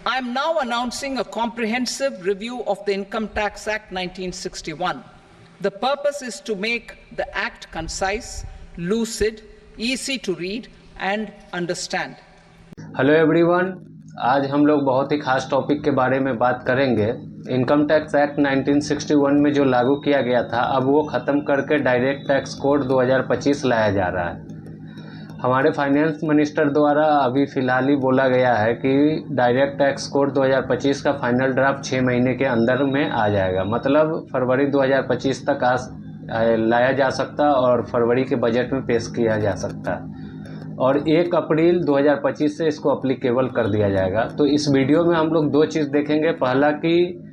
I am now announcing a comprehensive review of the Income Tax Act 1961. The purpose is to make the Act concise, lucid, easy to read and understand. Hello everyone, आज हम लोग बहुत ही खास topic के बारे में बात करेंगे। इनकम टैक्स एक्ट 1961 में जो लागू किया गया था, अब वो ख़त्म करके डायरेक्ट टैक्स कोड 2025 लाया जा रहा है। हमारे फाइनेंस मिनिस्टर द्वारा अभी फ़िलहाल ही बोला गया है कि डायरेक्ट टैक्स कोड 2025 का फाइनल ड्राफ्ट 6 महीने के अंदर में आ जाएगा। मतलब फरवरी 2025 तक लाया जा सकता और फरवरी के बजट में पेश किया जा सकता है और 1 अप्रैल 2025 से इसको अप्लीकेबल कर दिया जाएगा। तो इस वीडियो में हम लोग 2 चीज़ देखेंगे। पहला कि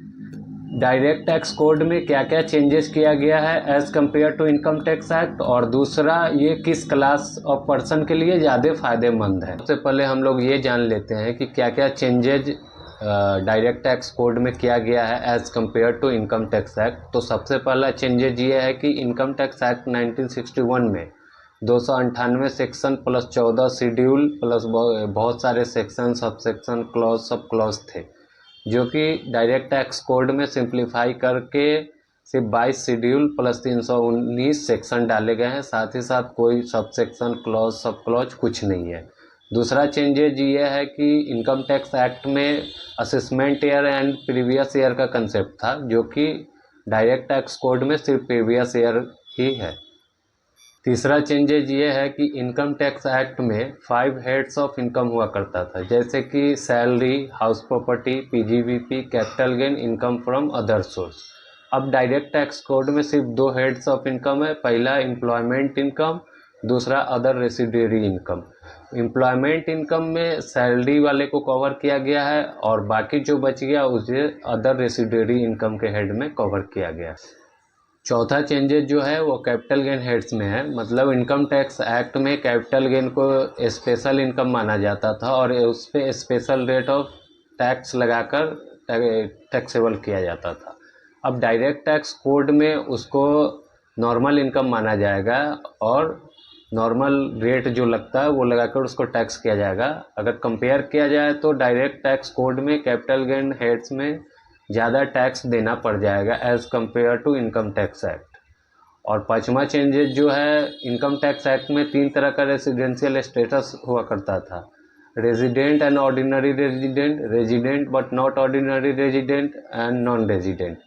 डायरेक्ट टैक्स कोड में क्या क्या चेंजेस किया गया है as compare to income tax act, और दूसरा ये किस क्लास ऑफ पर्सन के लिए ज़्यादा फ़ायदेमंद है। सबसे पहले हम लोग ये जान लेते हैं कि क्या क्या चेंजेज डायरेक्ट टैक्स कोड में किया गया है as compare to income tax act. तो सबसे पहला चेंजेज ये है कि इनकम टैक्स एक्ट 1961 में 298 सेक्शन प्लस 14 शेड्यूल प्लस बहुत सारे section, sub section, clause, sub clause थे, जो कि डायरेक्ट टैक्स कोड में सिंप्लीफाई करके सिर्फ 22 शेड्यूल प्लस 319 सेक्शन डाले गए हैं। साथ ही साथ कोई sub section, clause, sub clause कुछ नहीं है। दूसरा चेंजेज ये है कि इनकम टैक्स एक्ट में assessment year and previous year का कंसेप्ट था, जो कि डायरेक्ट टैक्स कोड में सिर्फ प्रीवियस ईयर ही है। तीसरा चेंजेज ये है कि इनकम टैक्स एक्ट में 5 हेड्स ऑफ इनकम हुआ करता था, जैसे कि salary, house property, PGBP, capital gain, income from other source. अब डायरेक्ट टैक्स कोड में सिर्फ 2 हेड्स ऑफ इनकम है। पहला एम्प्लॉयमेंट इनकम, दूसरा other residuary income. Employment income में सैलरी वाले को कवर किया गया है और बाकी जो बच गया उसे अदर रेसिडुअरी इनकम के हेड में कवर किया गया। चौथा चेंजेस जो है वो कैपिटल गेन हेड्स में है। मतलब इनकम टैक्स एक्ट में कैपिटल गेन को स्पेशल इनकम माना जाता था और उस पर स्पेशल रेट ऑफ टैक्स लगाकर टैक्सेबल किया जाता था। अब डायरेक्ट टैक्स कोड में उसको नॉर्मल इनकम माना जाएगा और नॉर्मल रेट जो लगता है वो लगाकर उसको टैक्स किया जाएगा। अगर कंपेयर किया जाए तो डायरेक्ट टैक्स कोड में कैपिटल गेन हेड्स में ज़्यादा टैक्स देना पड़ जाएगा as compare to income tax act. और पांचवा चेंजेस जो है, इनकम टैक्स एक्ट में 3 तरह का रेजिडेंशियल स्टेटस हुआ करता था, resident and ordinary resident, resident but not ordinary resident and non resident.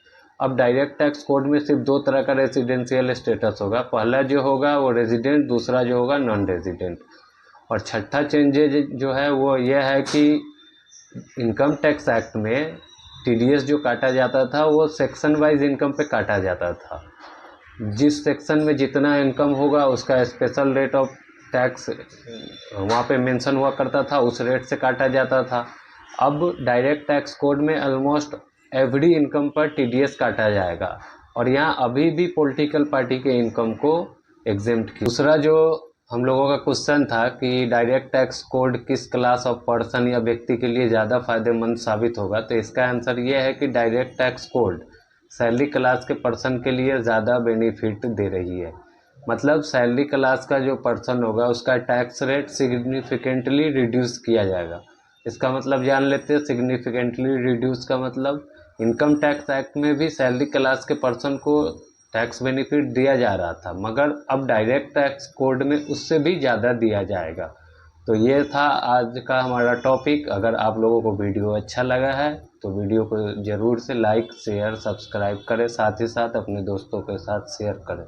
अब डायरेक्ट टैक्स कोड में सिर्फ 2 तरह का रेजिडेंशियल स्टेटस होगा। पहला जो होगा वो रेजिडेंट, दूसरा जो होगा नॉन रेजिडेंट। और छठा चेंजेज जो है वो यह है कि इनकम टैक्स एक्ट में टीडीएस जो काटा जाता था वो सेक्शन वाइज इनकम पे काटा जाता था। जिस सेक्शन में जितना इनकम होगा उसका स्पेशल रेट ऑफ टैक्स वहाँ पे मेंशन हुआ करता था, उस रेट से काटा जाता था। अब डायरेक्ट टैक्स कोड में ऑलमोस्ट एवरी इनकम पर टीडीएस काटा जाएगा और यहाँ अभी भी पॉलिटिकल पार्टी के इनकम को एग्जेम्प्ट किया। दूसरा जो हम लोगों का क्वेश्चन था कि डायरेक्ट टैक्स कोड किस क्लास ऑफ पर्सन या व्यक्ति के लिए ज़्यादा फायदेमंद साबित होगा, तो इसका आंसर ये है कि direct tax code salary class के पर्सन के लिए ज़्यादा बेनिफिट दे रही है। मतलब सैलरी क्लास का जो पर्सन होगा उसका टैक्स रेट सिग्निफिकेंटली रिड्यूस किया जाएगा। इसका मतलब जान लेते हैं, सिग्निफिकेंटली रिड्यूस का मतलब इनकम टैक्स एक्ट में भी सैलरी क्लास के पर्सन को टैक्स बेनिफिट दिया जा रहा था, मगर अब डायरेक्ट टैक्स कोड में उससे भी ज़्यादा दिया जाएगा। तो ये था आज का हमारा टॉपिक। अगर आप लोगों को वीडियो अच्छा लगा है तो वीडियो को ज़रूर से लाइक, शेयर, सब्सक्राइब करें, साथ ही साथ अपने दोस्तों के साथ शेयर करें।